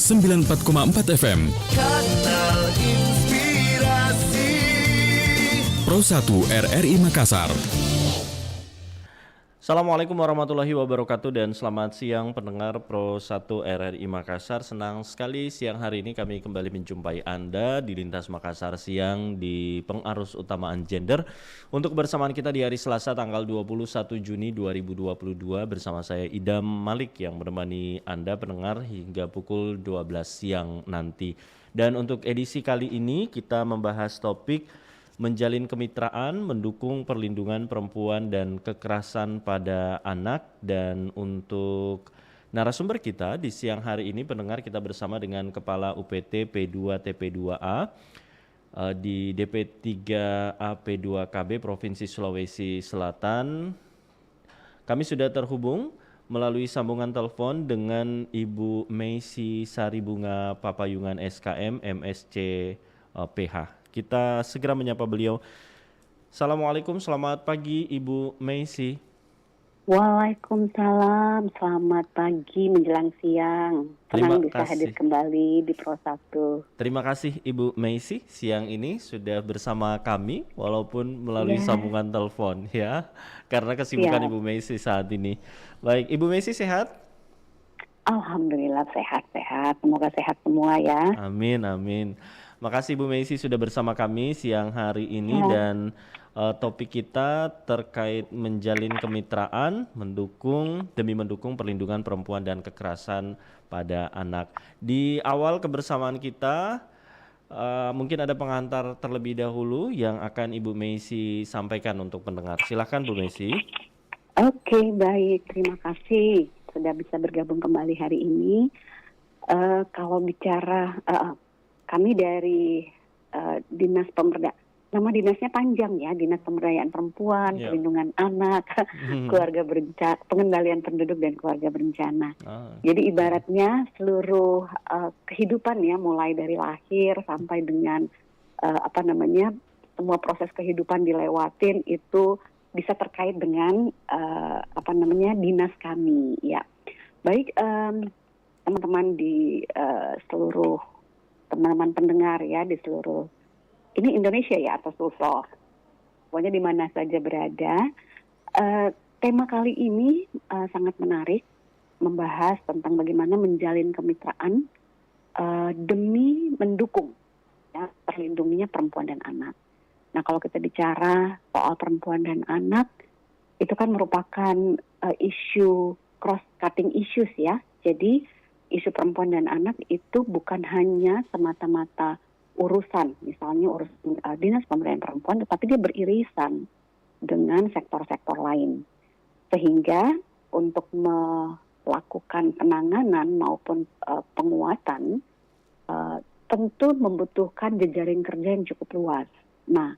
94,4 FM. Kanal Inspirasi Pro 1 RRI Makassar. Assalamualaikum warahmatullahi wabarakatuh dan selamat siang pendengar Pro 1 RRI Makassar. Senang sekali siang hari ini kami kembali menjumpai Anda di Lintas Makassar Siang di pengarus utamaan gender untuk kebersamaan kita di hari Selasa tanggal 21 Juni 2022 bersama saya Idam Malik yang menemani Anda pendengar hingga pukul 12 siang nanti. Dan untuk edisi kali ini kita membahas topik menjalin kemitraan, mendukung perlindungan perempuan dan kekerasan pada anak. Dan untuk narasumber kita di siang hari ini pendengar kita bersama dengan Kepala UPT P2 TP2A di DP 3A P2KB Provinsi Sulawesi Selatan. Kami sudah terhubung melalui sambungan telepon dengan Ibu Meisi Saribunga Papayungan SKM MSc PH. Kita segera menyapa beliau. Assalamualaikum, selamat pagi Ibu Meisi. Waalaikumsalam, selamat pagi menjelang siang. Senang bisa hadir kembali di Pro 1. Terima kasih Ibu Meisi, siang ini sudah bersama kami walaupun melalui sambungan telepon ya. Karena kesibukan Ibu Meisi saat ini. Baik, Ibu Meisi sehat? Alhamdulillah sehat-sehat, semoga sehat semua ya. Amin, amin. Makasih Bu Meisi sudah bersama kami siang hari ini dan topik kita terkait menjalin kemitraan, demi mendukung perlindungan perempuan dan kekerasan pada anak. Di awal kebersamaan kita mungkin ada pengantar terlebih dahulu yang akan Ibu Meisi sampaikan untuk pendengar. Silakan Bu Meisi. Oke, baik, terima kasih sudah bisa bergabung kembali hari ini. Kalau bicara kami dari Dinas Pemberdayaan, nama dinasnya panjang ya, Dinas Pemberdayaan Perempuan, Perlindungan Anak, Keluarga Berencana, Pengendalian Penduduk dan Keluarga Berencana. Jadi ibaratnya seluruh kehidupan ya, mulai dari lahir sampai dengan semua proses kehidupan dilewatin itu bisa terkait dengan dinas kami ya. Baik teman-teman di seluruh teman-teman pendengar ya di seluruh ini Indonesia ya atau seluruh pokoknya di mana saja berada. Tema kali ini sangat menarik, membahas tentang bagaimana menjalin kemitraan demi mendukung ya terlindunginya perempuan dan anak. Nah, kalau kita bicara soal perempuan dan anak itu kan merupakan isu cross-cutting issues ya. Jadi isu perempuan dan anak itu bukan hanya semata-mata urusan, misalnya urusan Dinas Pemberdayaan Perempuan, tetapi dia beririsan dengan sektor-sektor lain. Sehingga untuk melakukan penanganan maupun penguatan tentu membutuhkan jejaring kerja yang cukup luas. Nah,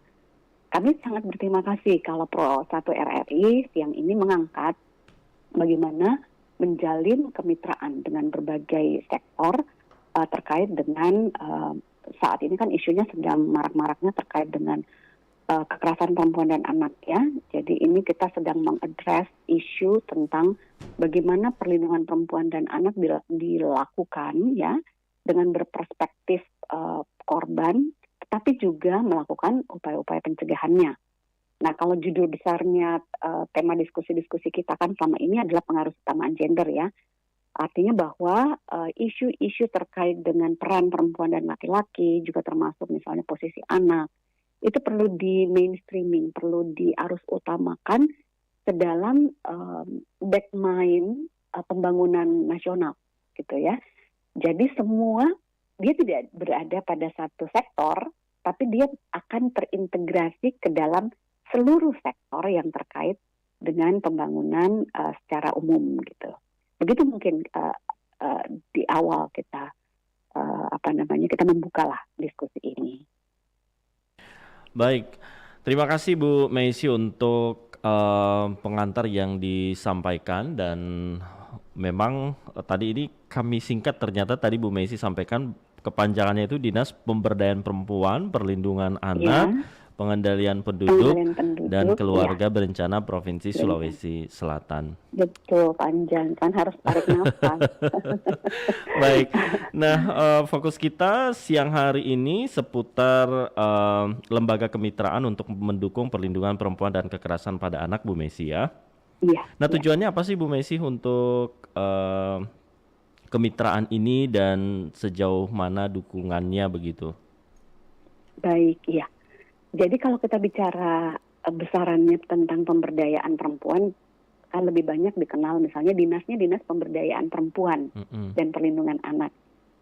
kami sangat berterima kasih kalau Pro 1 RRI siang ini mengangkat bagaimana menjalin kemitraan dengan berbagai sektor terkait dengan saat ini kan isunya sedang marak-maraknya terkait dengan kekerasan perempuan dan anak ya. Jadi ini kita sedang mengadres isu tentang bagaimana perlindungan perempuan dan anak dilakukan ya dengan berperspektif korban, tetapi juga melakukan upaya-upaya pencegahannya. Nah, kalau judul besarnya tema diskusi-diskusi kita kan selama ini adalah pengarus utamaan gender ya. Artinya bahwa isu-isu terkait dengan peran perempuan dan laki-laki juga termasuk misalnya posisi anak itu perlu di mainstreaming, perlu diarus utamakan ke dalam back mind pembangunan nasional gitu ya. Jadi semua dia tidak berada pada satu sektor, tapi dia akan terintegrasi ke dalam seluruh sektor yang terkait dengan pembangunan secara umum gitu. Begitu mungkin di awal kita kita membukalah diskusi ini. Baik, terima kasih Bu Meisi untuk pengantar yang disampaikan dan memang tadi ini kami singkat ternyata tadi Bu Meisi sampaikan kepanjangannya itu Dinas Pemberdayaan Perempuan, Perlindungan Anak, Pengendalian Penduduk Pengendalian Penduduk dan ya. Keluarga Berencana Provinsi Sulawesi Selatan. Betul, panjang kan, harus tarik nafas. Baik, nah fokus kita siang hari ini seputar lembaga kemitraan untuk mendukung perlindungan perempuan dan kekerasan pada anak, Bu Messi ya. Iya. Nah tujuannya apa sih Bu Messi untuk kemitraan ini dan sejauh mana dukungannya begitu? Baik, ya. Jadi kalau kita bicara besarannya tentang pemberdayaan perempuan, kan lebih banyak dikenal misalnya dinasnya Dinas Pemberdayaan Perempuan dan Perlindungan Anak.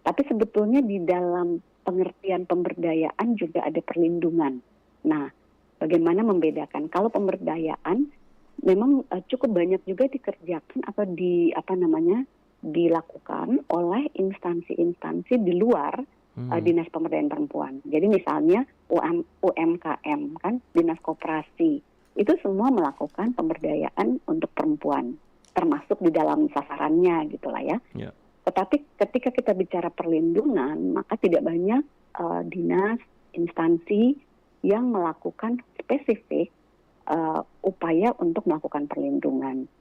Tapi sebetulnya di dalam pengertian pemberdayaan juga ada perlindungan. Nah, bagaimana membedakan? Kalau pemberdayaan memang cukup banyak juga dikerjakan atau dilakukan oleh instansi-instansi di luar Dinas Pemberdayaan Perempuan. Jadi misalnya UMKM kan, Dinas Koperasi, itu semua melakukan pemberdayaan untuk perempuan, termasuk di dalam sasarannya gitulah ya. Yeah. Tetapi ketika kita bicara perlindungan, maka tidak banyak dinas, instansi yang melakukan spesifik upaya untuk melakukan perlindungan.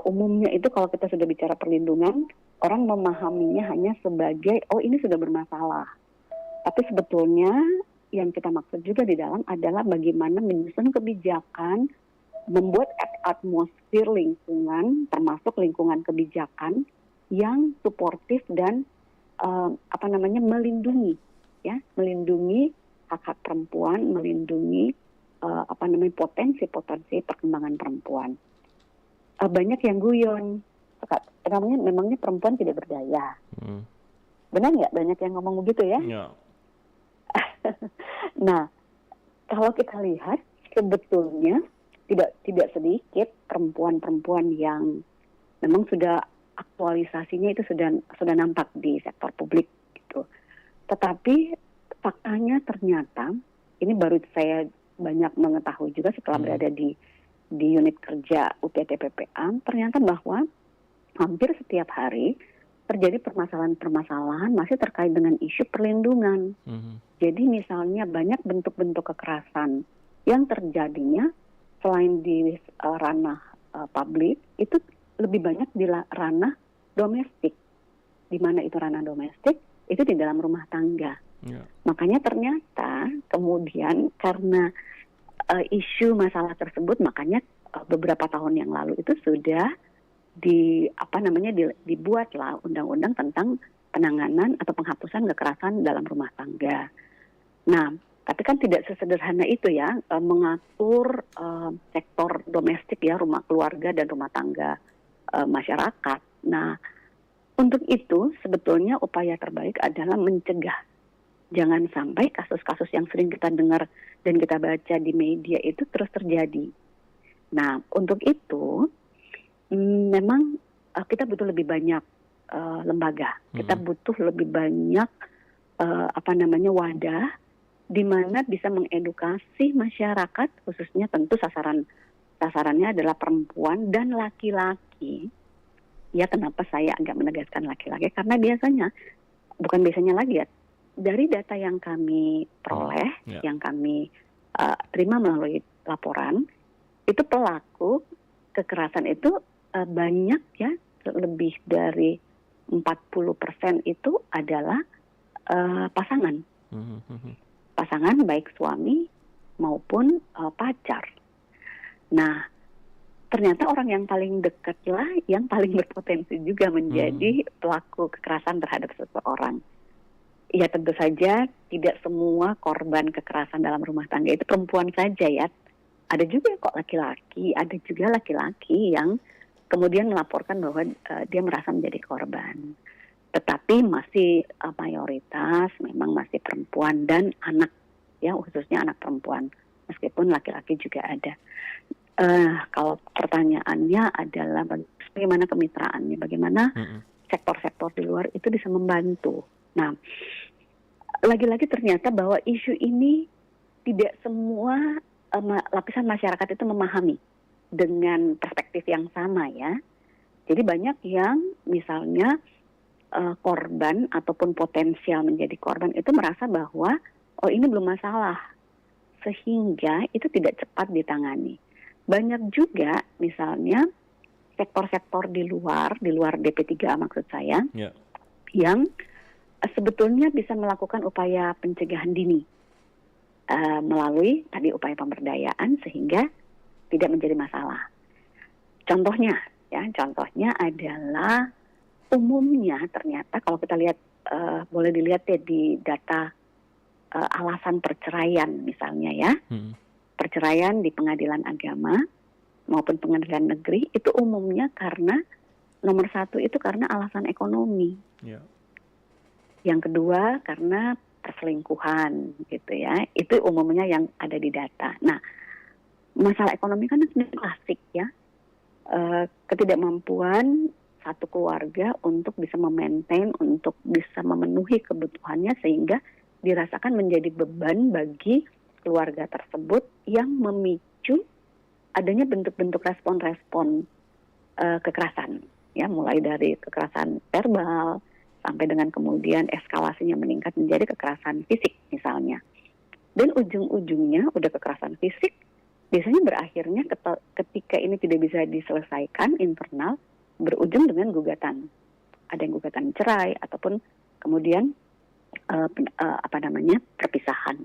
Umumnya itu kalau kita sudah bicara perlindungan, orang memahaminya hanya sebagai, oh ini sudah bermasalah. Tapi sebetulnya yang kita maksud juga di dalam adalah bagaimana menyusun kebijakan, membuat atmosfer lingkungan, termasuk lingkungan kebijakan yang suportif dan melindungi, ya, melindungi hak-hak perempuan, melindungi potensi-potensi perkembangan perempuan. Banyak yang guyon, memangnya perempuan tidak berdaya. Benar nggak? Banyak yang ngomong begitu ya? Yeah. Nah, kalau kita lihat sebetulnya tidak sedikit perempuan-perempuan yang memang sudah aktualisasinya itu sudah nampak di sektor publik gitu. Tetapi faktanya ternyata ini baru saya banyak mengetahui juga setelah berada di unit kerja UPT PPA, ternyata bahwa hampir setiap hari terjadi permasalahan-permasalahan masih terkait dengan isu perlindungan. Jadi misalnya banyak bentuk-bentuk kekerasan yang terjadinya selain di ranah publik, itu lebih banyak di ranah domestik. Di mana itu ranah domestik? Itu di dalam rumah tangga. Yeah. Makanya ternyata kemudian karena isu masalah tersebut, makanya beberapa tahun yang lalu itu sudah dibuatlah undang-undang tentang penanganan atau penghapusan kekerasan dalam rumah tangga. Nah, tapi kan tidak sesederhana itu ya, mengatur sektor domestik ya, rumah keluarga dan rumah tangga masyarakat. Nah, untuk itu sebetulnya upaya terbaik adalah mencegah. Jangan sampai kasus-kasus yang sering kita dengar dan kita baca di media itu terus terjadi. Nah, untuk itu memang kita butuh lebih banyak lembaga. Kita butuh lebih banyak wadah di mana bisa mengedukasi masyarakat, khususnya tentu sasarannya adalah perempuan dan laki-laki. Ya, kenapa saya agak menegaskan laki-laki? Karena bukan biasanya lagi ya, dari data yang kami peroleh, yang kami terima melalui laporan, itu pelaku kekerasan itu banyak ya, lebih dari 40% itu adalah pasangan. Pasangan baik suami maupun pacar. Nah, ternyata orang yang paling dekatlah yang paling berpotensi juga menjadi pelaku kekerasan terhadap seseorang. Ya tentu saja tidak semua korban kekerasan dalam rumah tangga itu perempuan saja ya. Ada juga kok laki-laki, ada juga laki-laki yang kemudian melaporkan bahwa dia merasa menjadi korban. Tetapi masih mayoritas memang masih perempuan dan anak, ya khususnya anak perempuan. Meskipun laki-laki juga ada. Kalau pertanyaannya adalah bagaimana kemitraannya, bagaimana sektor-sektor di luar itu bisa membantu. Nah, lagi-lagi ternyata bahwa isu ini tidak semua lapisan masyarakat itu memahami dengan perspektif yang sama ya. Jadi banyak yang misalnya korban ataupun potensial menjadi korban itu merasa bahwa oh ini belum masalah. sehingga itu tidak cepat ditangani. Banyak juga misalnya sektor-sektor di luar DP3A maksud saya, Ya. yang sebetulnya bisa melakukan upaya pencegahan dini melalui tadi upaya pemberdayaan sehingga tidak menjadi masalah. Contohnya adalah umumnya ternyata kalau kita lihat boleh dilihat ya di data alasan perceraian misalnya ya, perceraian di pengadilan agama maupun pengadilan negeri itu umumnya karena nomor satu itu karena alasan ekonomi. Ya. Yang kedua karena perselingkuhan gitu ya. Itu umumnya yang ada di data. Nah, masalah ekonomi kan ini klasik ya. Ketidakmampuan satu keluarga untuk bisa memaintain, untuk bisa memenuhi kebutuhannya sehingga dirasakan menjadi beban bagi keluarga tersebut yang memicu adanya bentuk-bentuk respon-respon kekerasan. Ya, mulai dari kekerasan verbal sampai dengan kemudian eskalasinya meningkat menjadi kekerasan fisik misalnya. Dan ujung-ujungnya udah kekerasan fisik biasanya berakhirnya ketika ini tidak bisa diselesaikan internal berujung dengan gugatan. Ada yang gugatan cerai ataupun kemudian perpisahan.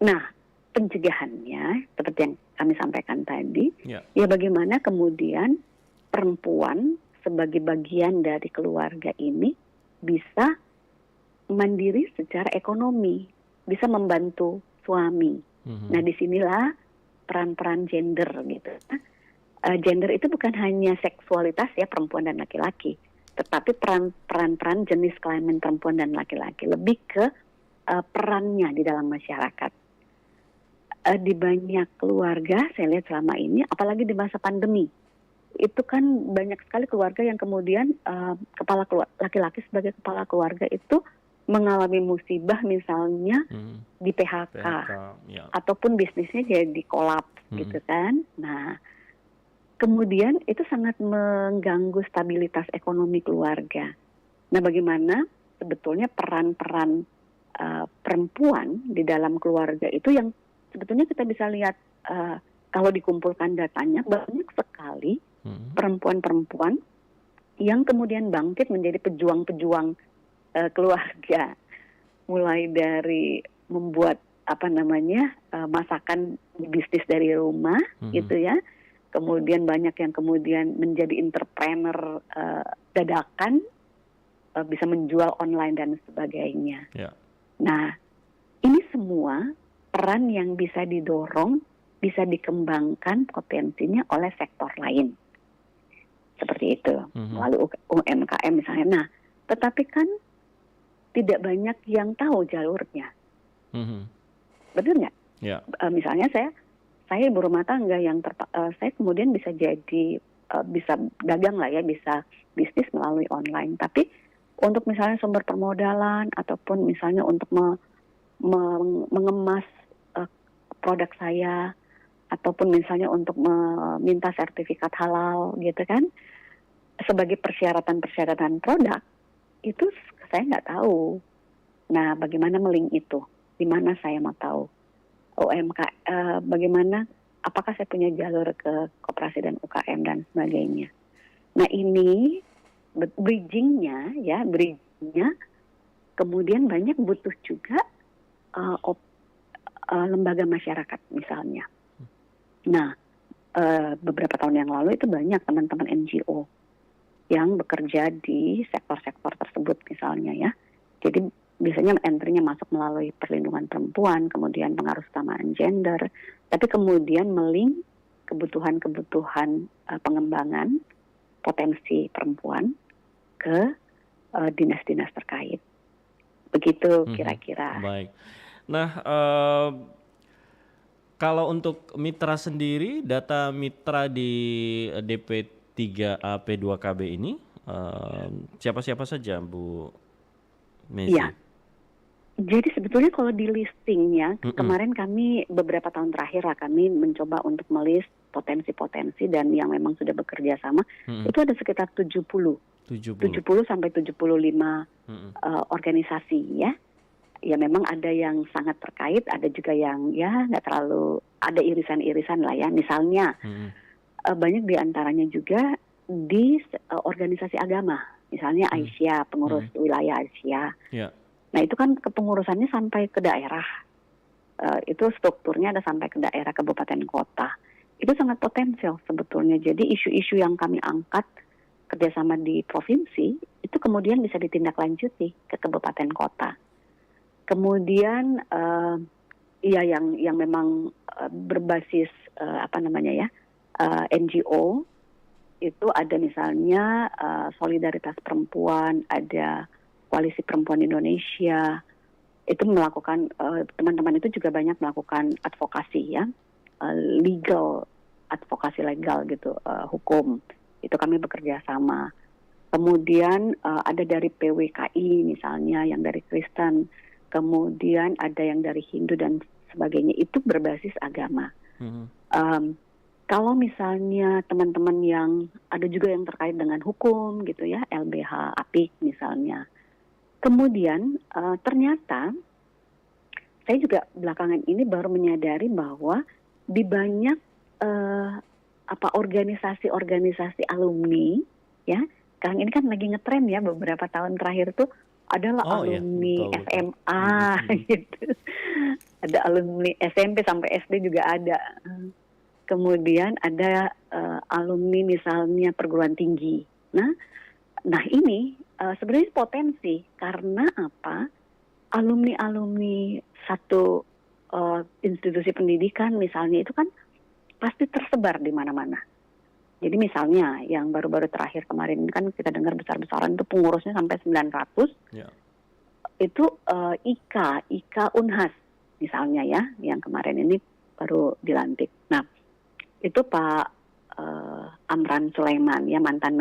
Nah, pencegahannya seperti yang kami sampaikan tadi, ya bagaimana kemudian perempuan sebagai bagian dari keluarga ini bisa mandiri secara ekonomi, bisa membantu suami. Nah, disinilah peran-peran gender gitu. Gender itu bukan hanya seksualitas ya perempuan dan laki-laki, tetapi peran-peran jenis kelamin perempuan dan laki-laki lebih ke perannya di dalam masyarakat. Di banyak keluarga saya lihat selama ini, apalagi di masa pandemi, itu kan banyak sekali keluarga yang kemudian laki-laki sebagai kepala keluarga itu mengalami musibah misalnya di PHK ya. Ataupun bisnisnya jadi kolaps gitu kan. Nah, kemudian itu sangat mengganggu stabilitas ekonomi keluarga. Nah, bagaimana sebetulnya peran-peran perempuan di dalam keluarga itu yang sebetulnya kita bisa lihat kalau dikumpulkan datanya banyak sekali perempuan-perempuan yang kemudian bangkit menjadi pejuang-pejuang keluarga, mulai dari membuat masakan bisnis dari rumah gitu ya, kemudian banyak yang kemudian menjadi entrepreneur dadakan, bisa menjual online dan sebagainya. Nah, ini semua peran yang bisa didorong, bisa dikembangkan potensinya oleh sektor lain. Seperti itu, melalui UMKM misalnya. Nah, tetapi kan tidak banyak yang tahu jalurnya. Betul nggak? Ya. Misalnya saya ibu rumah tangga yang saya kemudian bisa jadi, bisa dagang lah ya, bisa bisnis melalui online. Tapi untuk misalnya sumber permodalan ataupun misalnya untuk mengemas produk saya, ataupun misalnya untuk meminta sertifikat halal gitu kan, sebagai persyaratan produk, itu saya nggak tahu. Nah, bagaimana melink itu? Di mana saya mau tahu? Bagaimana, apakah saya punya jalur ke koperasi dan UKM dan sebagainya. Nah, ini bridgingnya kemudian banyak butuh juga lembaga masyarakat misalnya. Nah, beberapa tahun yang lalu itu banyak teman-teman NGO yang bekerja di sektor-sektor tersebut misalnya ya. Jadi biasanya entry-nya masuk melalui perlindungan perempuan, kemudian pengaruh kesamaan gender, tapi kemudian melink kebutuhan-kebutuhan pengembangan potensi perempuan ke dinas-dinas terkait. Begitu kira-kira. Baik. Nah, kalau untuk mitra sendiri, data mitra di DP3A P2KB ini siapa-siapa saja, Bu Messi? Iya. Jadi sebetulnya kalau di listingnya, kemarin kami beberapa tahun terakhir lah kami mencoba untuk melist potensi-potensi dan yang memang sudah bekerja sama, itu ada sekitar 70 sampai 75 organisasi ya. ya memang ada yang sangat terkait, ada juga yang ya nggak terlalu, ada irisan-irisan lah ya. Misalnya banyak diantaranya juga di organisasi agama, misalnya Aisyah, pengurus wilayah Aisyah. Ya. Nah itu kan kepengurusannya sampai ke daerah, itu strukturnya ada sampai ke daerah, kabupaten, kota. Itu sangat potensial sebetulnya. Jadi isu-isu yang kami angkat kerjasama di provinsi itu kemudian bisa ditindaklanjuti ke kabupaten, kota. Kemudian ya yang memang berbasis NGO itu ada misalnya Solidaritas Perempuan, ada Koalisi Perempuan Indonesia, itu melakukan teman-teman itu juga banyak melakukan advokasi ya, advokasi legal gitu, hukum. Itu kami bekerja sama. Kemudian ada dari PWKI misalnya yang dari Kristen, kemudian ada yang dari Hindu dan sebagainya, itu berbasis agama. Kalau misalnya teman-teman yang ada juga yang terkait dengan hukum gitu ya, LBH, APIK misalnya. Kemudian ternyata saya juga belakangan ini baru menyadari bahwa di banyak organisasi-organisasi alumni ya, sekarang ini kan lagi ngetren ya beberapa tahun terakhir tuh adalah alumni betul. SMA gitu. Ada alumni SMP sampai SD juga ada. Kemudian ada alumni misalnya perguruan tinggi. Nah ini sebenarnya potensi karena apa? Alumni satu institusi pendidikan misalnya itu kan pasti tersebar di mana-mana. Jadi misalnya yang baru-baru terakhir kemarin kan kita dengar besar-besaran itu pengurusnya sampai 900. Yeah. Itu IKA Unhas misalnya ya, yang kemarin ini baru dilantik. Nah, itu Pak Amran Sulaiman ya, mantan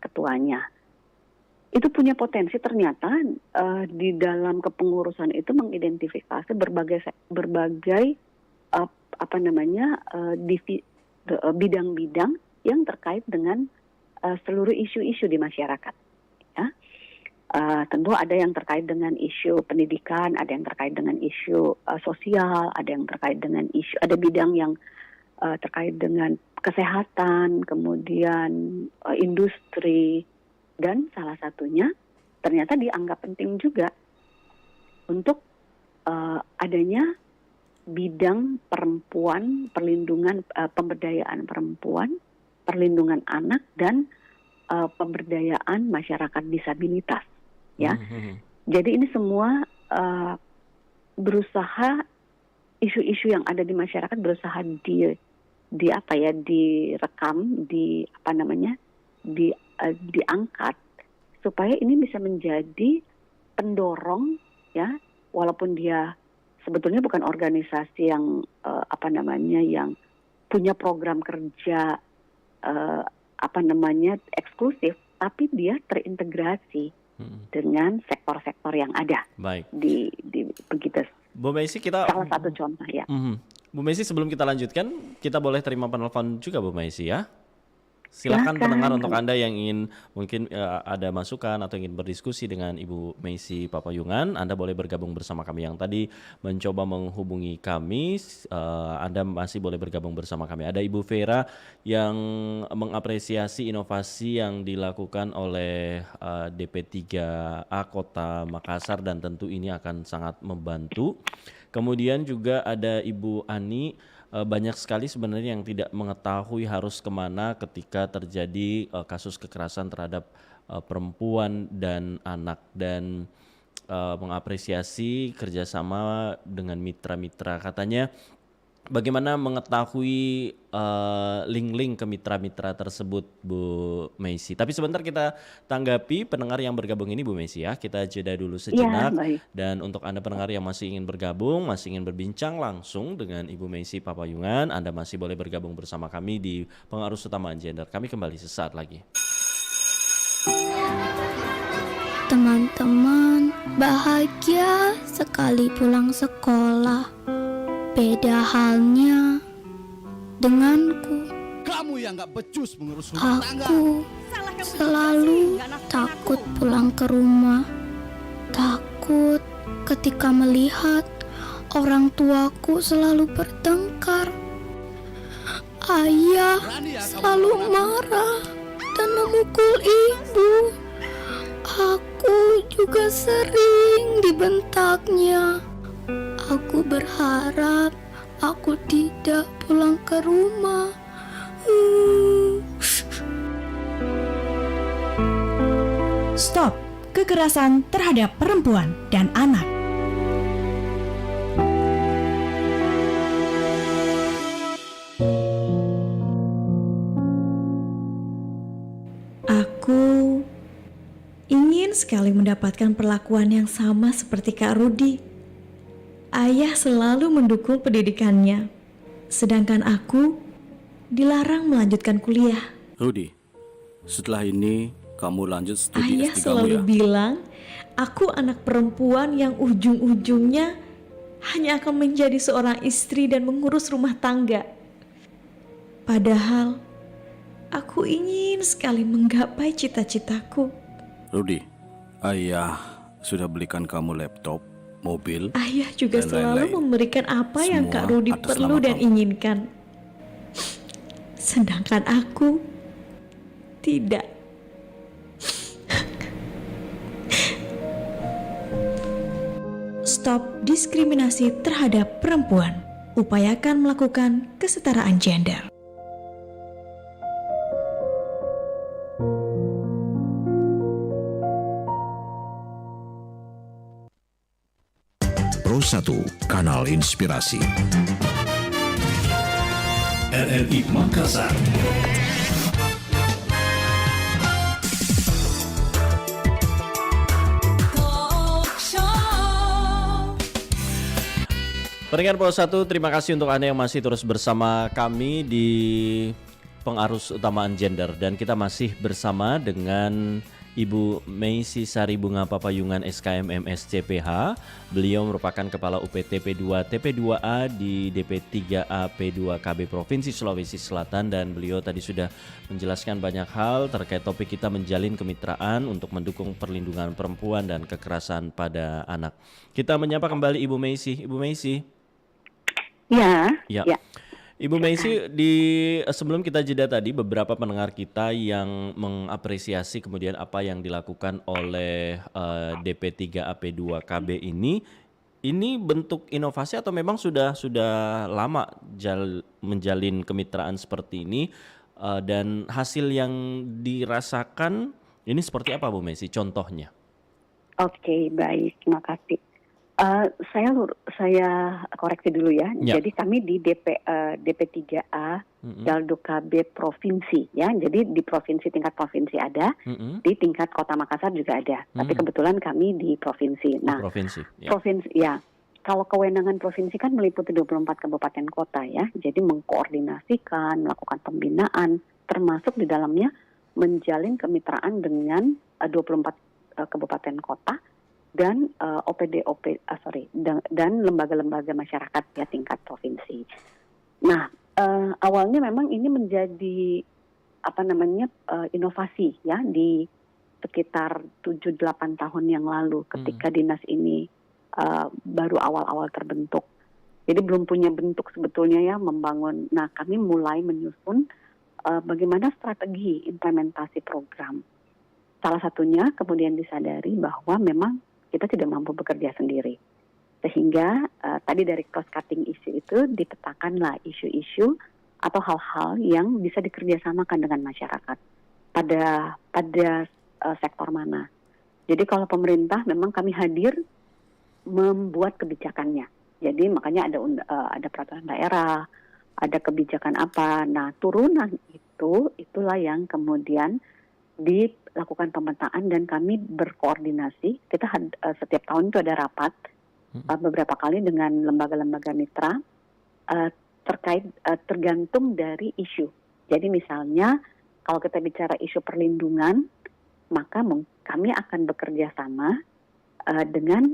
ketuanya. Itu punya potensi ternyata di dalam kepengurusan itu mengidentifikasi berbagai bidang-bidang yang terkait dengan seluruh isu-isu di masyarakat. Ya. Tentu ada yang terkait dengan isu pendidikan, ada yang terkait dengan isu sosial, ada yang terkait dengan isu, ada bidang yang terkait dengan kesehatan, kemudian industri, dan salah satunya ternyata dianggap penting juga untuk adanya bidang perempuan, perlindungan, pemberdayaan perempuan, perlindungan anak, dan pemberdayaan masyarakat disabilitas. Ya, jadi ini semua berusaha isu-isu yang ada di masyarakat berusaha direkam, diangkat supaya ini bisa menjadi pendorong ya, walaupun dia sebetulnya bukan organisasi yang yang punya program kerja eksklusif, tapi dia terintegrasi dengan sektor-sektor yang ada. Baik. Di begitu. Bu Messi, kita salah satu contoh ya. Bu Messi, sebelum kita lanjutkan, kita boleh terima penelpon juga Bu Messi ya. Silakan pendengar, untuk Anda yang ingin mungkin ada masukan atau ingin berdiskusi dengan Ibu Messi Papayungan, Anda boleh bergabung bersama kami. Yang tadi mencoba menghubungi kami, Anda masih boleh bergabung bersama kami. Ada Ibu Vera yang mengapresiasi inovasi yang dilakukan oleh DP3A Kota Makassar dan tentu ini akan sangat membantu. Kemudian juga ada Ibu Ani, banyak sekali sebenarnya yang tidak mengetahui harus kemana ketika terjadi kasus kekerasan terhadap perempuan dan anak, dan mengapresiasi kerjasama dengan mitra-mitra. Katanya bagaimana mengetahui link-link ke mitra-mitra tersebut, Bu Messi. Tapi sebentar kita tanggapi pendengar yang bergabung ini, Bu Messi ya. Kita jeda dulu sejenak. Ya, dan untuk Anda pendengar yang masih ingin bergabung, masih ingin berbincang langsung dengan Ibu Messi Papayungan, Anda masih boleh bergabung bersama kami di Pengarus Utama Gender. Kami kembali sesaat lagi. Teman-teman bahagia sekali pulang sekolah. Beda halnya denganku. Kamu yang gak becus mengurus rumah tangga. Aku selalu takut pulang ke rumah. Takut ketika melihat orang tuaku selalu bertengkar. Ayah Berani ya kamu selalu melawan aku? marah dan memukul ibu. Aku juga sering dibentaknya. Aku berharap aku tidak pulang ke rumah. Stop kekerasan terhadap perempuan dan anak. Aku ingin sekali mendapatkan perlakuan yang sama seperti Kak Rudi. Ayah selalu mendukung pendidikannya, sedangkan aku dilarang melanjutkan kuliah. Rudi, setelah ini kamu lanjut studi Ayah S3 selalu ya. bilang, aku anak perempuan yang ujung-ujungnya hanya akan menjadi seorang istri dan mengurus rumah tangga. Padahal, aku ingin sekali menggapai cita-citaku. Rudi, ayah sudah belikan kamu laptop, mobil. Ayah juga dan selalu lain-lain. memberikan apa yang Semua Kak Rudi atas perlu nama dan kamu. inginkan. Sedangkan aku tidak. Stop diskriminasi terhadap perempuan. Upayakan melakukan kesetaraan gender. Pro 1, Kanal Inspirasi. RRI Makassar. Pendengar Pro 1, terima kasih untuk Anda yang masih terus bersama kami di Pengarus Utamaan Gender. Dan kita masih bersama dengan Ibu Meisi Sari Bunga Papayungan SKM MSCPH. Beliau merupakan Kepala UPTP 2 TP2A di DP 3A P2KB Provinsi Sulawesi Selatan. Dan beliau tadi sudah menjelaskan banyak hal terkait topik kita menjalin kemitraan untuk mendukung perlindungan perempuan dan kekerasan pada anak. Kita menyapa kembali Ibu Meisi. Ibu Meisi. Ya, Ya. ya. Ibu Meisi, sebelum kita jeda tadi beberapa pendengar kita yang mengapresiasi kemudian apa yang dilakukan oleh DP3AP2KB ini bentuk inovasi atau memang sudah lama menjalin kemitraan seperti ini, dan hasil yang dirasakan ini seperti apa Bu Meisi contohnya? Oke, baik, terima kasih. Saya koreksi dulu ya. Ya. Jadi kami di DP3A Daldo KB Provinsi ya. Jadi di tingkat provinsi ada, di tingkat Kota Makassar juga ada. Tapi kebetulan kami di provinsi. Nah, Provinsi. Ya. provinsi ya. Kalau kewenangan provinsi kan meliputi 24 kabupaten kota ya. Jadi mengkoordinasikan, melakukan pembinaan, termasuk di dalamnya menjalin kemitraan dengan 24 kabupaten kota dan dan lembaga-lembaga masyarakat ya tingkat provinsi. Nah, awalnya memang ini menjadi inovasi ya di sekitar 7-8 tahun yang lalu ketika dinas ini baru awal-awal terbentuk. Jadi belum punya bentuk sebetulnya ya membangun. Nah, kami mulai menyusun bagaimana strategi implementasi program. Salah satunya kemudian disadari bahwa memang kita tidak mampu bekerja sendiri. Sehingga tadi dari cross cutting issue itu dipetakanlah isu-isu atau hal-hal yang bisa dikerjasamakan dengan masyarakat pada sektor mana. Jadi kalau pemerintah memang kami hadir membuat kebijakannya. Jadi makanya ada peraturan daerah, ada kebijakan apa. Nah, turunan itulah yang kemudian dilakukan pemetaan dan kami berkoordinasi. Kita setiap tahun itu ada rapat beberapa kali dengan lembaga-lembaga mitra tergantung dari isu. Jadi misalnya kalau kita bicara isu perlindungan, maka kami akan bekerja sama dengan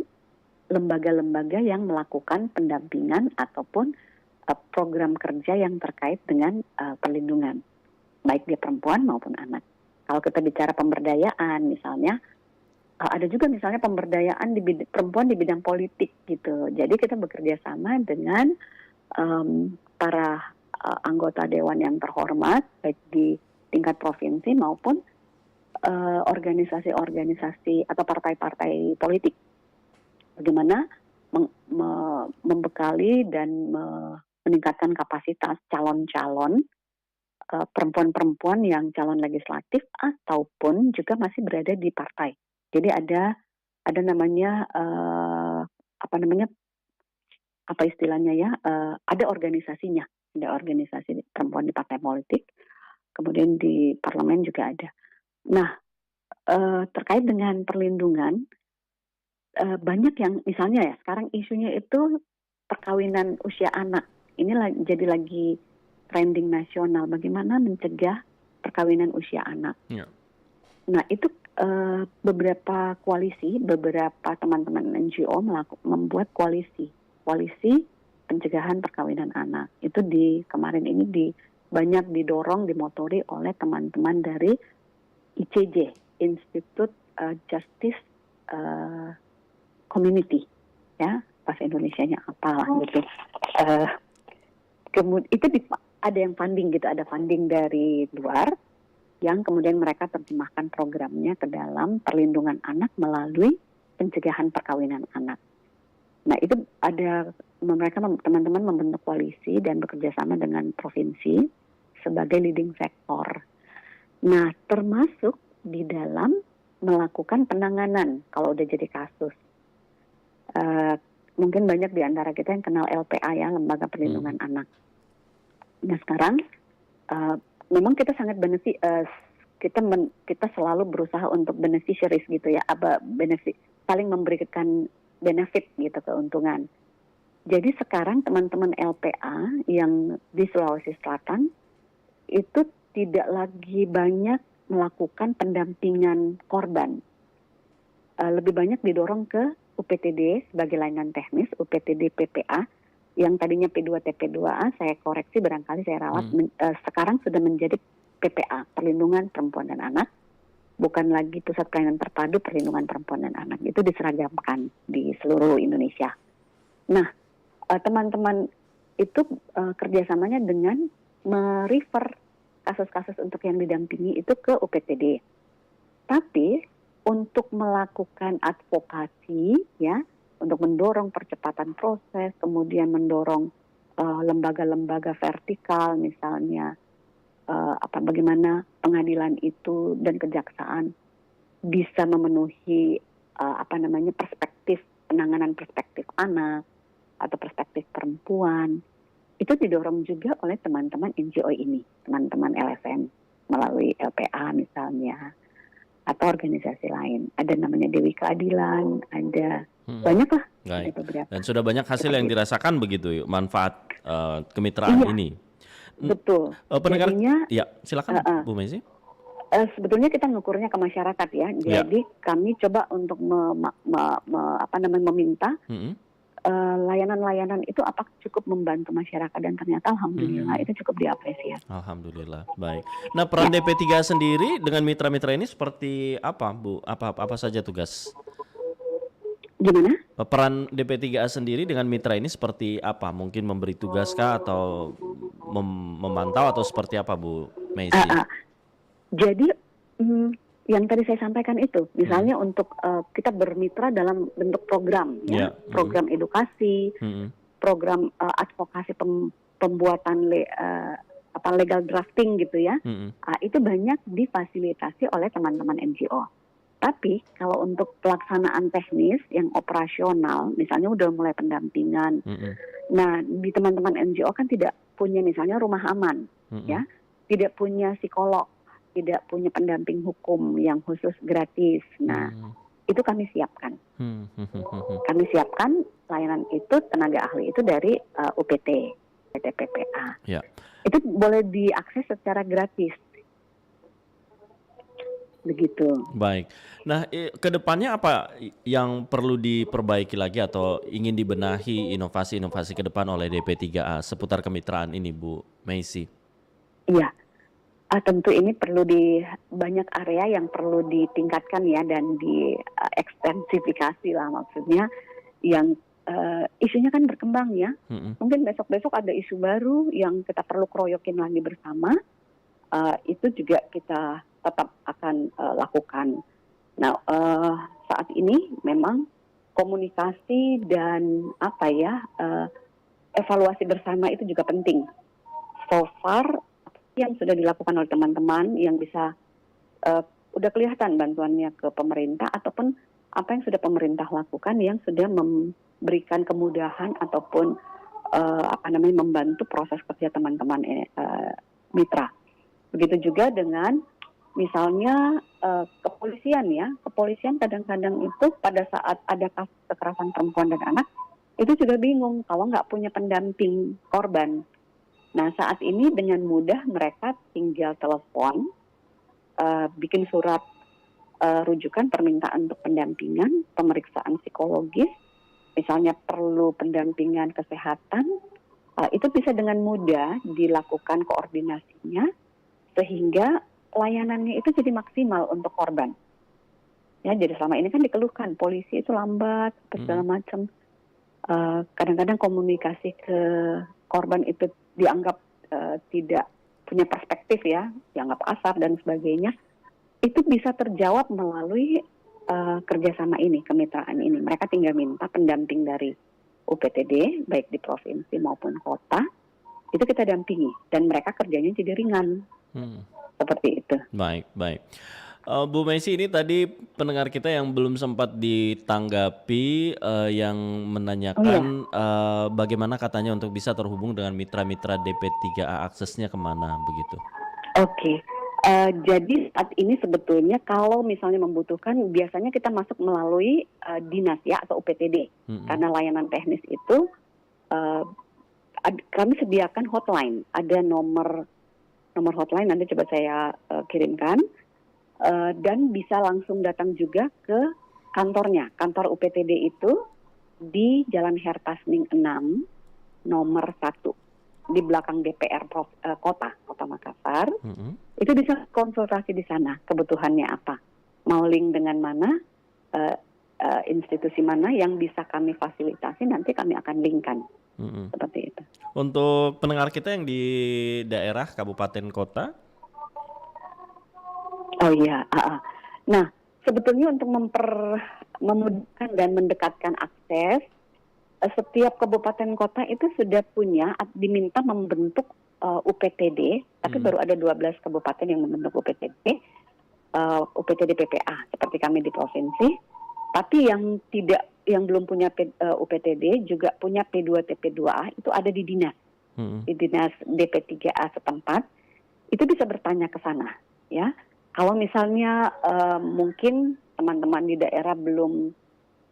lembaga-lembaga yang melakukan pendampingan ataupun program kerja yang terkait dengan perlindungan, baik dia perempuan maupun anak. Kalau kita bicara pemberdayaan misalnya, ada juga misalnya pemberdayaan perempuan di bidang politik gitu. Jadi kita bekerja sama dengan para anggota dewan yang terhormat baik di tingkat provinsi maupun organisasi-organisasi atau partai-partai politik. Bagaimana membekali dan meningkatkan kapasitas calon-calon perempuan-perempuan yang calon legislatif ataupun juga masih berada di partai. Jadi ada namanya apa istilahnya ya? Ada organisasinya, ada organisasi perempuan di partai politik. Kemudian di parlemen juga ada. Nah, terkait dengan perlindungan, banyak yang misalnya ya sekarang isunya itu perkawinan usia anak. Ini jadi lagi trending nasional. Bagaimana mencegah perkawinan usia anak? Ya. Nah, itu beberapa koalisi, beberapa teman-teman NGO membuat koalisi pencegahan perkawinan anak. Itu kemarin ini banyak didorong, dimotori oleh teman-teman dari ICJ, Institute Justice Community, ya, bahasa Indonesianya apalah gitu. Kemudian itu ada yang funding gitu, ada funding dari luar yang kemudian mereka terjemahkan programnya ke dalam perlindungan anak melalui pencegahan perkawinan anak. Nah, itu ada mereka teman-teman membentuk koalisi dan bekerja sama dengan provinsi sebagai leading sector. Nah, termasuk di dalam melakukan penanganan kalau udah jadi kasus. Mungkin banyak di antara kita yang kenal LPA ya, Lembaga Perlindungan Anak. Nah, sekarang memang kita sangat kita selalu berusaha untuk beneficiaries gitu ya, saling memberikan benefit gitu, keuntungan. Jadi sekarang teman-teman LPA yang di Sulawesi Selatan itu tidak lagi banyak melakukan pendampingan korban. Lebih banyak didorong ke UPTD sebagai layanan teknis, UPTD PPA, yang tadinya P2TP2A, saya koreksi barangkali saya ralat, sekarang sudah menjadi PPA, Perlindungan Perempuan dan Anak, bukan lagi Pusat Pelayanan Terpadu Perlindungan Perempuan dan Anak. Itu diseragamkan di seluruh Indonesia. Nah, teman-teman itu kerjasamanya dengan merefer kasus-kasus untuk yang didampingi itu ke UPTD. Tapi untuk melakukan advokasi ya, untuk mendorong percepatan proses, kemudian mendorong lembaga-lembaga vertikal misalnya, bagaimana pengadilan itu dan kejaksaan bisa memenuhi perspektif penanganan perspektif anak atau perspektif perempuan, itu didorong juga oleh teman-teman NGO ini, teman-teman LSM melalui LPA misalnya atau organisasi lain. Ada namanya Dewi Keadilan, ada banyak lah. Dan sudah banyak hasil yang dirasakan begitu manfaat kemitraan ini. Betul. Pendengar, jadinya, ya silakan Bu Messi. Sebetulnya kita ngukurnya ke masyarakat ya. Jadi kami coba untuk meminta layanan-layanan itu apakah cukup membantu masyarakat, dan ternyata alhamdulillah itu cukup diapresiasi. Alhamdulillah, baik. Nah, peran DP3 sendiri dengan mitra-mitra ini seperti apa, Bu? Apa saja tugas? Gimana? Peran DP3A sendiri dengan mitra ini seperti apa? Mungkin memberi tugas kah atau memantau atau seperti apa, Bu Messi? Jadi yang tadi saya sampaikan itu, misalnya untuk kita bermitra dalam bentuk program, ya, program edukasi, program advokasi pembuatan legal drafting gitu ya, itu banyak difasilitasi oleh teman-teman NGO. Tapi kalau untuk pelaksanaan teknis yang operasional, misalnya udah mulai pendampingan, nah di teman-teman NGO kan tidak punya misalnya rumah aman, ya, tidak punya psikolog, tidak punya pendamping hukum yang khusus gratis. Nah, itu kami siapkan. Kami siapkan layanan itu, tenaga ahli itu dari UPT, PT PPA. Ya. Itu boleh diakses secara gratis. Begitu. Baik. Nah, ke depannya apa yang perlu diperbaiki lagi atau ingin dibenahi inovasi-inovasi ke depan oleh DP3A seputar kemitraan ini, Bu Messi? Iya. Tentu ini perlu di banyak area yang perlu ditingkatkan ya dan diekstensifikasi lah, maksudnya yang isunya kan berkembang ya. Mungkin besok-besok ada isu baru yang kita perlu keroyokin lagi bersama. Itu juga kita tetap akan lakukan. Nah, saat ini memang komunikasi dan evaluasi bersama itu juga penting. So far yang sudah dilakukan oleh teman-teman yang bisa udah kelihatan bantuannya ke pemerintah ataupun apa yang sudah pemerintah lakukan yang sudah memberikan kemudahan ataupun membantu proses kerja teman-teman mitra. Begitu juga dengan misalnya kepolisian ya. Kepolisian kadang-kadang itu pada saat ada kasus kekerasan perempuan dan anak itu juga bingung kalau nggak punya pendamping korban. Nah, saat ini dengan mudah mereka tinggal telepon, bikin surat rujukan permintaan untuk pendampingan, pemeriksaan psikologis, misalnya perlu pendampingan kesehatan, itu bisa dengan mudah dilakukan koordinasinya, sehingga layanannya itu jadi maksimal untuk korban. Ya, jadi selama ini kan dikeluhkan, polisi itu lambat, segala macam. Kadang-kadang komunikasi ke korban itu dianggap tidak punya perspektif ya, dianggap kasar dan sebagainya, itu bisa terjawab melalui kerjasama ini, kemitraan ini. Mereka tinggal minta pendamping dari UPTD, baik di provinsi maupun kota, itu kita dampingi, dan mereka kerjanya jadi ringan, seperti itu. Baik. Bu Messi, ini tadi pendengar kita yang belum sempat ditanggapi yang menanyakan bagaimana katanya untuk bisa terhubung dengan mitra-mitra DP3A, aksesnya kemana begitu? Oke. Jadi saat ini sebetulnya kalau misalnya membutuhkan biasanya kita masuk melalui dinas ya atau UPTD. Karena layanan teknis itu kami sediakan hotline. Ada nomor hotline, nanti coba saya kirimkan. Dan bisa langsung datang juga ke kantornya. Kantor UPTD itu di Jalan Hertasning 6 nomor 1 di belakang DPR Kota Makassar. Itu bisa konsultasi di sana, kebutuhannya apa, mau link dengan mana, institusi mana yang bisa kami fasilitasi, nanti kami akan linkkan. Seperti itu. Untuk pendengar kita yang di daerah kabupaten kota? Oh iya, nah sebetulnya untuk memudahkan dan mendekatkan akses, setiap kabupaten kota itu sudah diminta membentuk UPTD, tapi baru ada 12 kabupaten yang membentuk UPTD, UPTD PPA seperti kami di provinsi. Tapi yang belum punya UPTD juga punya P2TP2A itu ada di dinas, di dinas DP3A setempat. Itu bisa bertanya ke sana, ya. Kalau misalnya mungkin teman-teman di daerah belum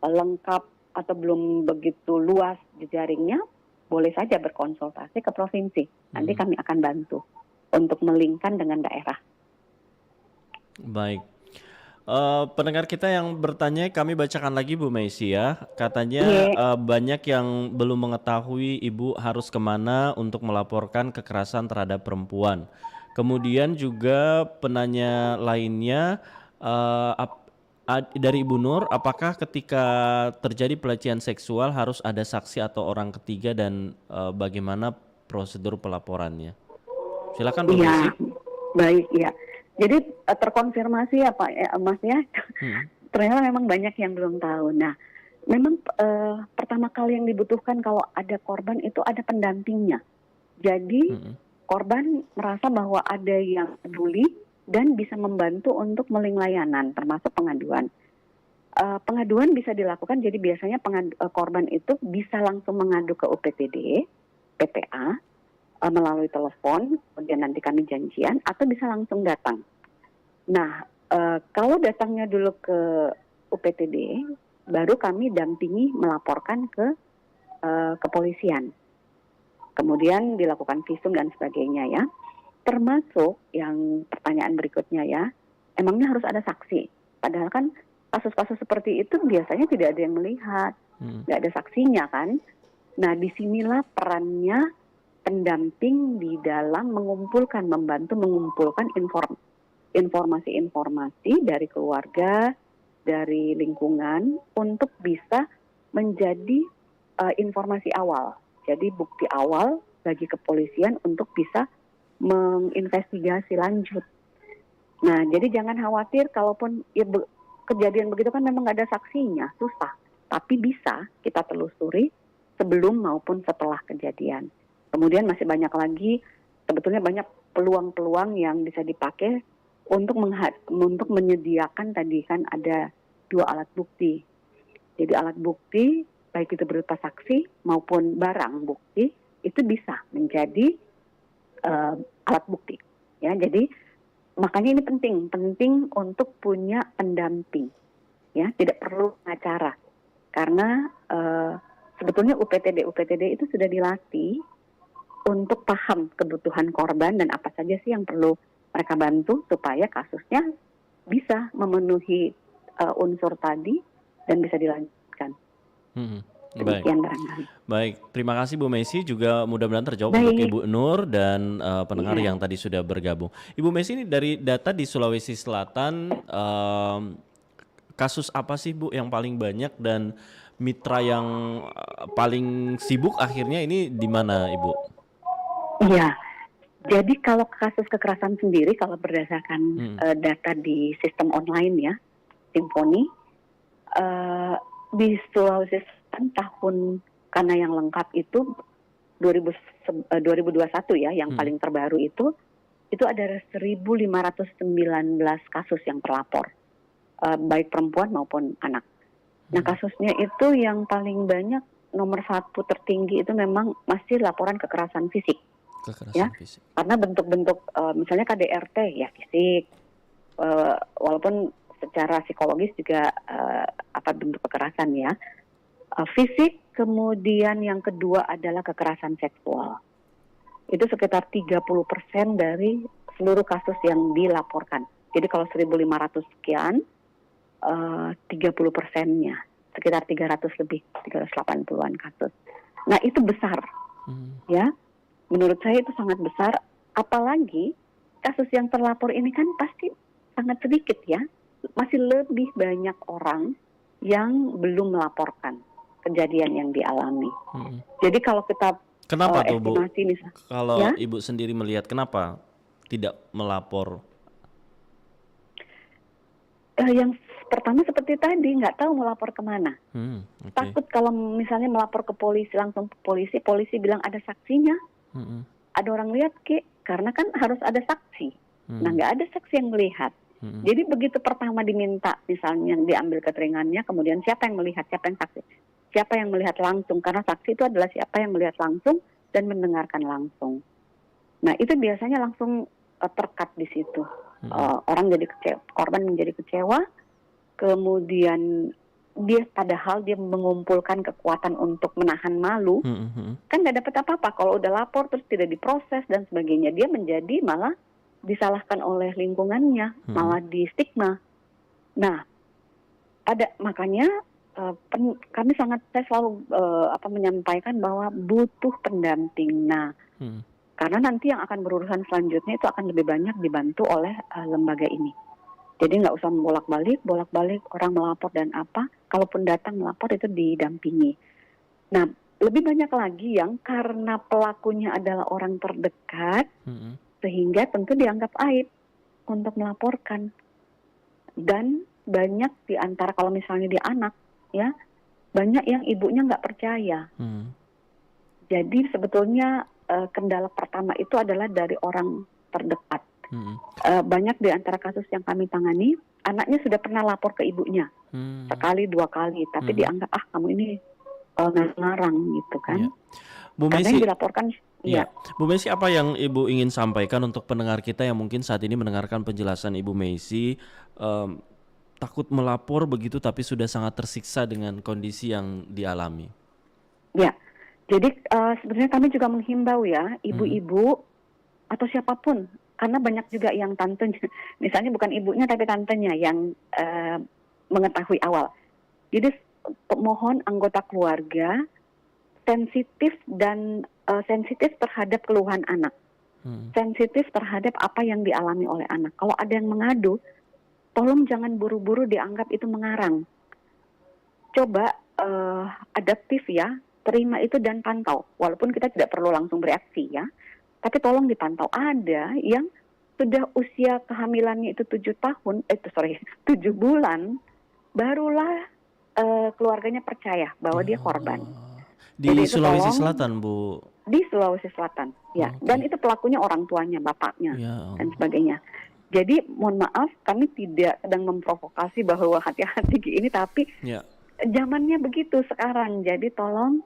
lengkap atau belum begitu luas jejaringnya, boleh saja berkonsultasi ke provinsi. Nanti kami akan bantu untuk melingkan dengan daerah. Baik. Pendengar kita yang bertanya kami bacakan lagi Bu Messi ya. Katanya banyak yang belum mengetahui ibu harus kemana untuk melaporkan kekerasan terhadap perempuan. Kemudian juga penanya lainnya dari Ibu Nur, apakah ketika terjadi pelecehan seksual harus ada saksi atau orang ketiga dan bagaimana prosedur pelaporannya? Silakan Bu Messi. Baik ya. Jadi terkonfirmasi ya Pak Mas ya. Ternyata memang banyak yang belum tahu. Nah, memang pertama kali yang dibutuhkan kalau ada korban itu ada pendampingnya. Jadi korban merasa bahwa ada yang peduli dan bisa membantu untuk melink layanan, termasuk pengaduan. Pengaduan bisa dilakukan, jadi biasanya korban itu bisa langsung mengadu ke UPTD, PPA, melalui telepon, kemudian nanti kami janjian, atau bisa langsung datang. Nah, kalau datangnya dulu ke UPTD, baru kami dampingi melaporkan ke kepolisian. Kemudian dilakukan visum dan sebagainya ya. Termasuk yang pertanyaan berikutnya ya, emangnya harus ada saksi? Padahal kan kasus-kasus seperti itu biasanya tidak ada yang melihat, nggak ada saksinya kan. Nah disinilah perannya pendamping di dalam membantu mengumpulkan informasi-informasi dari keluarga, dari lingkungan untuk bisa menjadi informasi awal. Jadi bukti awal bagi kepolisian untuk bisa menginvestigasi lanjut. Nah, jadi jangan khawatir kalaupun kejadian begitu kan memang nggak ada saksinya, susah. Tapi bisa kita telusuri sebelum maupun setelah kejadian. Kemudian masih banyak lagi, sebetulnya banyak peluang-peluang yang bisa dipakai untuk menyediakan tadi kan ada 2 alat bukti. Jadi alat bukti baik itu berupa saksi maupun barang bukti itu bisa menjadi alat bukti. Ya, jadi makanya ini penting untuk punya pendamping. Ya, tidak perlu pengacara. Karena sebetulnya UPTD itu sudah dilatih untuk paham kebutuhan korban dan apa saja sih yang perlu mereka bantu supaya kasusnya bisa memenuhi unsur tadi dan bisa dilanjutkan. Demikian barangkali. Baik, terima kasih Bu Messi, juga mudah-mudahan terjawab untuk Ibu Nur dan pendengar yang tadi sudah bergabung. Ibu Messi, ini dari data di Sulawesi Selatan, kasus apa sih Bu yang paling banyak dan mitra yang paling sibuk akhirnya ini di mana Ibu? Iya, jadi kalau kasus kekerasan sendiri, kalau berdasarkan data di sistem online ya, Simponi, di Sulawesi Selatan tahun karena yang lengkap itu 2021 ya, yang paling terbaru itu ada 1.519 kasus yang terlapor, baik perempuan maupun anak. Nah, kasusnya itu yang paling banyak nomor 1 tertinggi itu memang masih laporan kekerasan fisik. Fisik. Karena bentuk-bentuk misalnya KDRT ya fisik, walaupun secara psikologis juga bentuk kekerasan ya. Fisik, kemudian yang kedua adalah kekerasan seksual. Itu sekitar 30% dari seluruh kasus yang dilaporkan. Jadi kalau 1.500 sekian, 30%-nya, sekitar 300 lebih, 380-an kasus. Nah, itu besar, ya. Menurut saya itu sangat besar, apalagi kasus yang terlapor ini kan pasti sangat sedikit ya. Masih lebih banyak orang yang belum melaporkan kejadian yang dialami. Jadi kalau kita kenapa tuh Bu? Kalau ya? Ibu sendiri melihat kenapa tidak melapor? Yang pertama seperti tadi, nggak tahu melapor kemana. Takut kalau misalnya melapor ke polisi, langsung ke polisi bilang ada saksinya. Ada orang lihat karena kan harus ada saksi. Nah, nggak ada saksi yang melihat. Jadi begitu pertama diminta misalnya diambil keterangannya, kemudian siapa yang melihat, siapa yang saksi, siapa yang melihat langsung, karena saksi itu adalah siapa yang melihat langsung dan mendengarkan langsung. Nah, itu biasanya langsung terkat di situ. Orang jadi kecewa, korban menjadi kecewa, kemudian padahal dia mengumpulkan kekuatan untuk menahan malu, kan nggak dapat apa-apa. Kalau udah lapor terus tidak diproses dan sebagainya, dia menjadi malah disalahkan oleh lingkungannya, malah di stigma. Nah, makanya saya selalu menyampaikan bahwa butuh pendamping. Nah, karena nanti yang akan berurusan selanjutnya itu akan lebih banyak dibantu oleh lembaga ini. Jadi nggak usah bolak-balik orang melapor dan apa. Kalaupun datang melapor itu didampingi. Nah, lebih banyak lagi yang karena pelakunya adalah orang terdekat, sehingga tentu dianggap aib untuk melaporkan. Dan banyak di antara kalau misalnya di anak, ya banyak yang ibunya nggak percaya. Jadi sebetulnya kendala pertama itu adalah dari orang terdekat. Banyak di antara kasus yang kami tangani, anaknya sudah pernah lapor ke ibunya sekali 2 kali, tapi dianggap kamu ini ngarang gitu kan. Bu Karena Messi, yang dilaporkan. Ya. Bu Messi, apa yang Ibu ingin sampaikan untuk pendengar kita yang mungkin saat ini mendengarkan penjelasan Ibu Messi, takut melapor begitu tapi sudah sangat tersiksa dengan kondisi yang dialami? Ya, jadi sebenarnya kami juga menghimbau ya, ibu-ibu atau siapapun, karena banyak juga yang tantenya, misalnya bukan ibunya tapi tantenya yang mengetahui awal. Jadi mohon anggota keluarga sensitif terhadap keluhan anak, sensitif terhadap apa yang dialami oleh anak. Kalau ada yang mengadu, tolong jangan buru-buru dianggap itu mengarang. Coba adaptif ya, terima itu dan pantau. Walaupun kita tidak perlu langsung bereaksi ya, tapi tolong dipantau. Ada yang sudah usia kehamilannya itu 7 bulan, barulah keluarganya percaya bahwa dia korban. Di Jadi itu Sulawesi tolong- Selatan, Bu. Di Sulawesi Selatan, ya. Oke. Dan itu pelakunya orang tuanya, bapaknya, Ya. dan sebagainya. Jadi mohon maaf, kami tidak sedang memprovokasi bahwa hati-hati ini, tapi Ya. zamannya begitu sekarang. Jadi tolong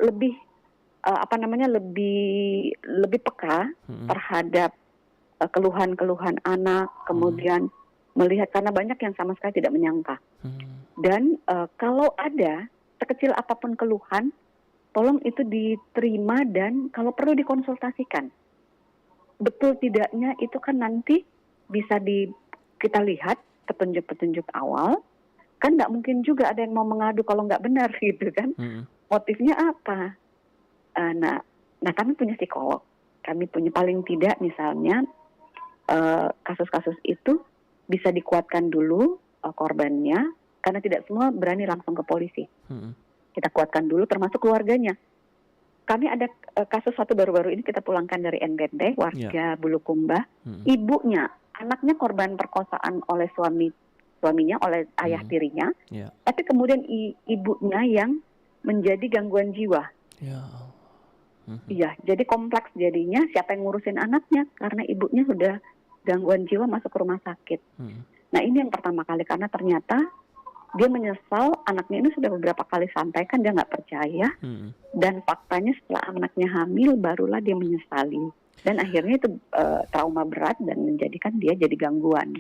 lebih lebih peka terhadap keluhan-keluhan anak, kemudian melihat karena banyak yang sama sekali tidak menyangka. Dan kalau ada sekecil apapun keluhan, tolong itu diterima dan kalau perlu dikonsultasikan. Betul tidaknya itu kan nanti bisa kita lihat petunjuk-petunjuk awal. Kan nggak mungkin juga ada yang mau mengadu kalau nggak benar gitu kan. Motifnya apa? Nah kami punya psikolog. Kami punya paling tidak misalnya kasus-kasus itu bisa dikuatkan dulu korbannya. Karena tidak semua berani langsung ke polisi. Kita kuatkan dulu termasuk keluarganya. Kami ada kasus satu baru-baru ini kita pulangkan dari NTT, warga Bulukumba. Ibunya, anaknya korban perkosaan oleh suaminya, oleh ayah tirinya. Tapi kemudian ibunya yang menjadi gangguan jiwa. Iya, jadi kompleks jadinya siapa yang ngurusin anaknya karena ibunya sudah gangguan jiwa masuk ke rumah sakit. Nah ini yang pertama kali karena ternyata dia menyesal, anaknya ini sudah beberapa kali sampaikan dia nggak percaya, dan faktanya setelah anaknya hamil barulah dia menyesali, dan akhirnya itu trauma berat dan menjadikan dia jadi gangguan.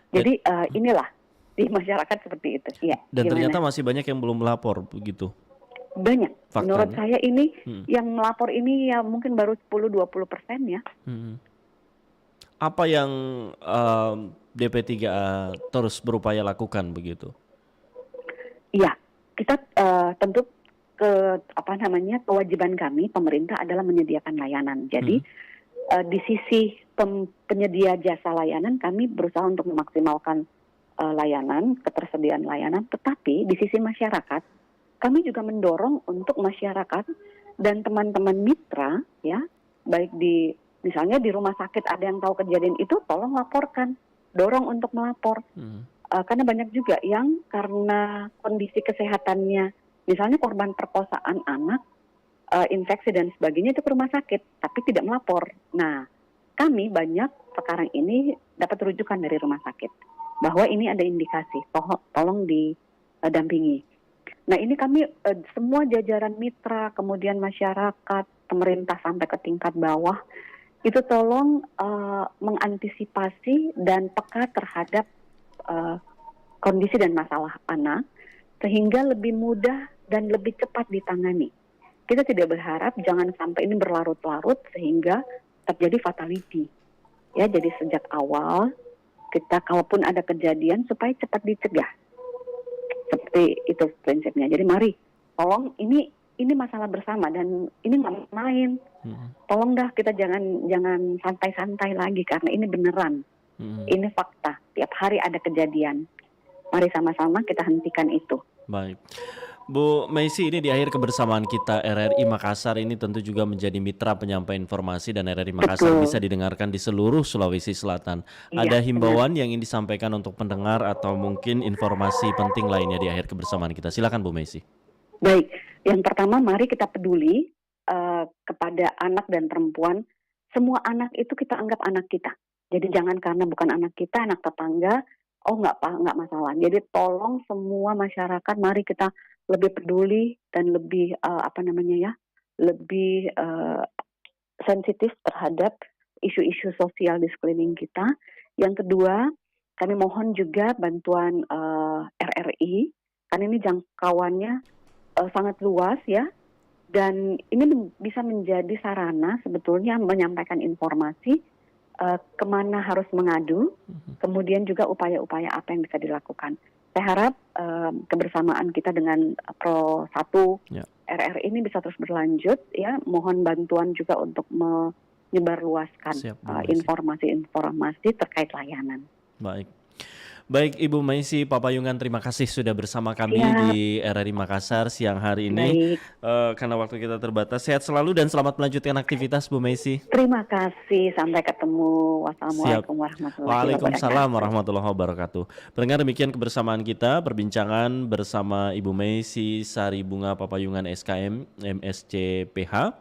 Jadi inilah di masyarakat seperti itu. Ya, Dan gimana? ternyata masih banyak yang belum melapor begitu. Banyak. Faktanya. Menurut saya ini yang melapor ini ya mungkin baru 10-20% ya. Apa yang DP3A terus berupaya lakukan begitu? Iya, kita tentu kewajiban kami pemerintah adalah menyediakan layanan. Jadi di sisi penyedia jasa layanan kami berusaha untuk memaksimalkan layanan, ketersediaan layanan, tetapi di sisi masyarakat kami juga mendorong untuk masyarakat dan teman-teman mitra ya, baik misalnya di rumah sakit ada yang tahu kejadian itu, tolong laporkan, dorong untuk melapor. Karena banyak juga yang karena kondisi kesehatannya, misalnya korban perkosaan anak, infeksi dan sebagainya itu ke rumah sakit, tapi tidak melapor. Nah, kami banyak sekarang ini dapat rujukan dari rumah sakit bahwa ini ada indikasi, tolong didampingi. Nah, ini kami semua jajaran mitra, kemudian masyarakat, pemerintah sampai ke tingkat bawah, itu tolong mengantisipasi dan peka terhadap kondisi dan masalah anak sehingga lebih mudah dan lebih cepat ditangani. Kita tidak berharap jangan sampai ini berlarut-larut sehingga terjadi fatality. Ya, jadi sejak awal kita kalaupun ada kejadian supaya cepat dicegah. Seperti itu prinsipnya. Jadi mari tolong ini masalah bersama dan ini nggak main. Tolong dah kita jangan santai-santai lagi karena ini beneran. Ini fakta. Tiap hari ada kejadian. Mari sama-sama kita hentikan itu. Baik. Bu Meisi, ini di akhir kebersamaan kita RRI Makassar ini tentu juga menjadi mitra penyampai informasi dan RRI Makassar bisa didengarkan di seluruh Sulawesi Selatan. Ada himbauan yang ingin disampaikan untuk pendengar atau mungkin informasi penting lainnya di akhir kebersamaan kita. Silakan Bu Meisi. Baik, yang pertama mari kita peduli kepada anak dan perempuan. Semua anak itu kita anggap anak kita. Jadi jangan karena bukan anak kita, anak tetangga, nggak masalah. Jadi tolong semua masyarakat, mari kita lebih peduli dan lebih lebih sensitif terhadap isu-isu sosial di sekeliling kita. Yang kedua, kami mohon juga bantuan RRI, karena ini jangkauannya sangat luas ya, dan ini bisa menjadi sarana sebetulnya menyampaikan informasi kemana harus mengadu, kemudian juga upaya-upaya apa yang bisa dilakukan. Saya harap kebersamaan kita dengan Pro 1 Ya. RR ini bisa terus berlanjut ya. Mohon bantuan juga untuk menyebarluaskan Siap, Bu Maisy. informasi-informasi terkait layanan. Baik Ibu Maisy Papayungan, terima kasih sudah bersama kami Siap. di RRI Makassar siang hari ini. Baik, Karena waktu kita terbatas, sehat selalu dan selamat melanjutkan aktivitas Bu Maisy. terima kasih. Sampai ketemu. Wassalamualaikum warahmatullahi Waalaikumsalam wabarakatuh. warahmatullahi wabarakatuh. Pendengar, demikian kebersamaan kita, perbincangan bersama Ibu Maisy Sari Bunga Papayungan SKM MSC PH.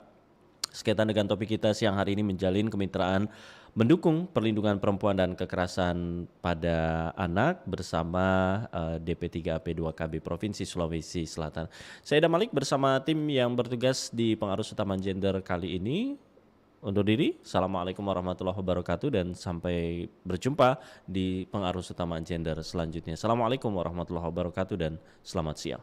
Sekaitan dengan topik kita siang hari ini, menjalin kemitraan mendukung perlindungan perempuan dan kekerasan pada anak bersama DP3AP2KB Provinsi Sulawesi Selatan. Saya Ida Malik bersama tim yang bertugas di Pengarus Utama Gender kali ini undur diri. Assalamualaikum warahmatullahi wabarakatuh dan sampai berjumpa di Pengarus Utama Gender selanjutnya. Assalamualaikum warahmatullahi wabarakatuh dan selamat siang.